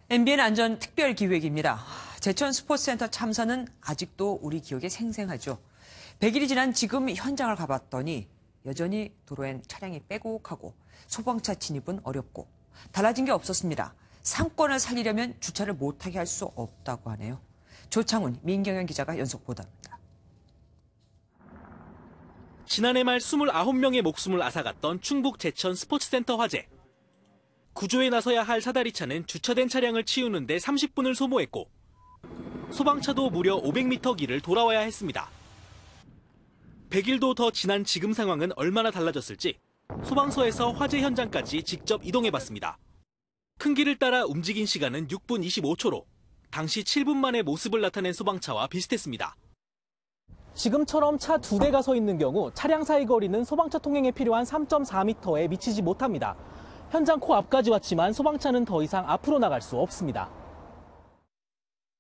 MBN 안전 특별기획입니다. 제천 스포츠센터 참사는 아직도 우리 기억에 생생하죠. 100일이 지난 지금 현장을 가봤더니 여전히 도로엔 차량이 빼곡하고 소방차 진입은 어렵고 달라진 게 없었습니다. 상권을 살리려면 주차를 못하게 할 수 없다고 하네요. 조창훈, 민경현 기자가 연속 보도합니다. 지난해 말 29명의 목숨을 앗아갔던 충북 제천 스포츠센터 화재. 구조에 나서야 할 사다리차는 주차된 차량을 치우는 데 30분을 소모했고 소방차도 무려 500m 길을 돌아와야 했습니다. 100일도 더 지난 지금 상황은 얼마나 달라졌을지 소방서에서 화재 현장까지 직접 이동해봤습니다. 큰 길을 따라 움직인 시간은 6분 25초로 당시 7분 만에 모습을 나타낸 소방차와 비슷했습니다. 지금처럼 차 2대가 서 있는 경우 차량 사이 거리는 소방차 통행에 필요한 3.4m에 미치지 못합니다. 현장 코앞까지 왔지만 소방차는 더 이상 앞으로 나갈 수 없습니다.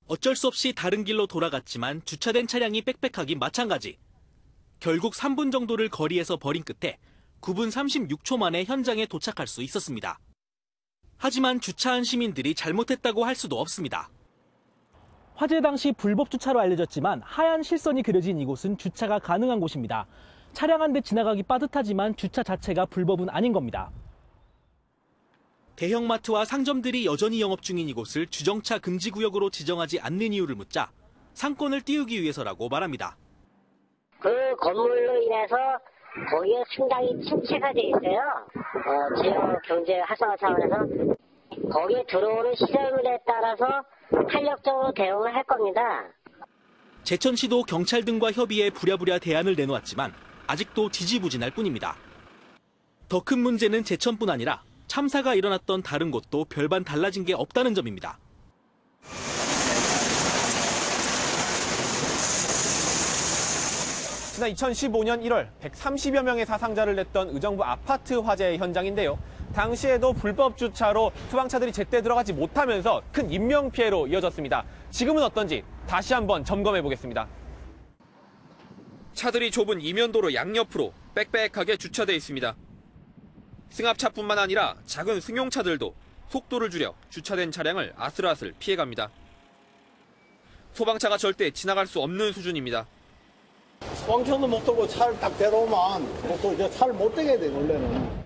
어쩔 수 없이 다른 길로 돌아갔지만 주차된 차량이 빽빽하긴 마찬가지. 결국 3분 정도를 거리에서 버린 끝에 9분 36초 만에 현장에 도착할 수 있었습니다. 하지만 주차한 시민들이 잘못했다고 할 수도 없습니다. 화재 당시 불법 주차로 알려졌지만 하얀 실선이 그려진 이곳은 주차가 가능한 곳입니다. 차량 한 대 지나가기 빠듯하지만 주차 자체가 불법은 아닌 겁니다. 대형마트와 상점들이 여전히 영업 중인 이곳을 주정차 금지 구역으로 지정하지 않는 이유를 묻자 상권을 띄우기 위해서라고 말합니다. 그 건물로 인해서 거기에 상당히 침체가 돼 있어요. 지역 경제 활성화 차원에서 거기에 들어오는 시설물에 따라서 탄력적으로 대응을 할 겁니다. 제천시도 경찰 등과 협의해 부랴부랴 대안을 내놓았지만 아직도 지지부진할 뿐입니다. 더 큰 문제는 제천뿐 아니라 참사가 일어났던 다른 곳도 별반 달라진 게 없다는 점입니다. 지난 2015년 1월 130여 명의 사상자를 냈던 의정부 아파트 화재 현장인데요. 당시에도 불법 주차로 소방차들이 제때 들어가지 못하면서 큰 인명피해로 이어졌습니다. 지금은 어떤지 다시 한번 점검해 보겠습니다. 차들이 좁은 이면도로 양옆으로 빽빽하게 주차돼 있습니다. 승합차뿐만 아니라 작은 승용차들도 속도를 줄여 주차된 차량을 아슬아슬 피해갑니다. 소방차가 절대 지나갈 수 없는 수준입니다. 소방차도 못 들고 차를 딱 데려오면 또 이제 차를 못 대게 돼, 원래는.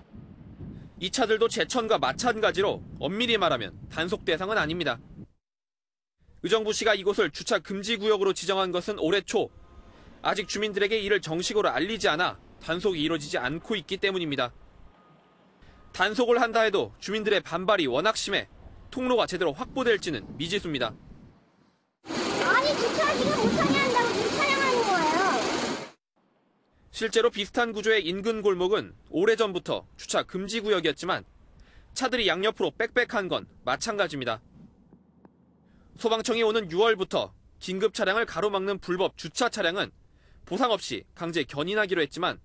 이 차들도 제천과 마찬가지로 엄밀히 말하면 단속 대상은 아닙니다. 의정부시가 이곳을 주차 금지 구역으로 지정한 것은 올해 초. 아직 주민들에게 이를 정식으로 알리지 않아 단속이 이루어지지 않고 있기 때문입니다. 단속을 한다 해도 주민들의 반발이 워낙 심해 통로가 제대로 확보될지는 미지수입니다. 아니 주차하지가 못하게 한다고 지금 촬영하는 거예요. 실제로 비슷한 구조의 인근 골목은 오래전부터 주차 금지 구역이었지만 차들이 양옆으로 빽빽한 건 마찬가지입니다. 소방청이 오는 6월부터 긴급 차량을 가로막는 불법 주차 차량은 보상 없이 강제 견인하기로 했지만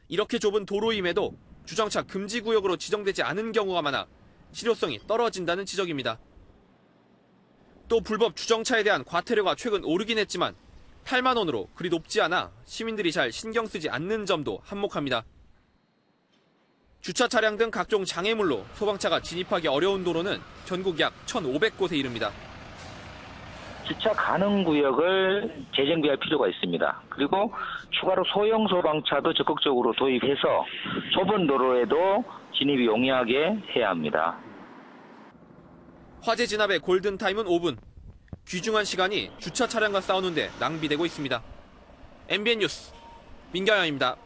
이렇게 좁은 도로임에도 주정차 금지 구역으로 지정되지 않은 경우가 많아 실효성이 떨어진다는 지적입니다. 또 불법 주정차에 대한 과태료가 최근 오르긴 했지만 8만 원으로 그리 높지 않아 시민들이 잘 신경 쓰지 않는 점도 한몫합니다. 주차 차량 등 각종 장애물로 소방차가 진입하기 어려운 도로는 전국 약 1,500곳에 이릅니다. 주차 가능 구역을 재정비할 필요가 있습니다. 그리고 추가로 소형 소방차도 적극적으로 도입해서 좁은 도로에도 진입이 용이하게 해야 합니다. 화재 진압의 골든타임은 5분. 귀중한 시간이 주차 차량과 싸우는데 낭비되고 있습니다. MBN 뉴스 민경현입니다.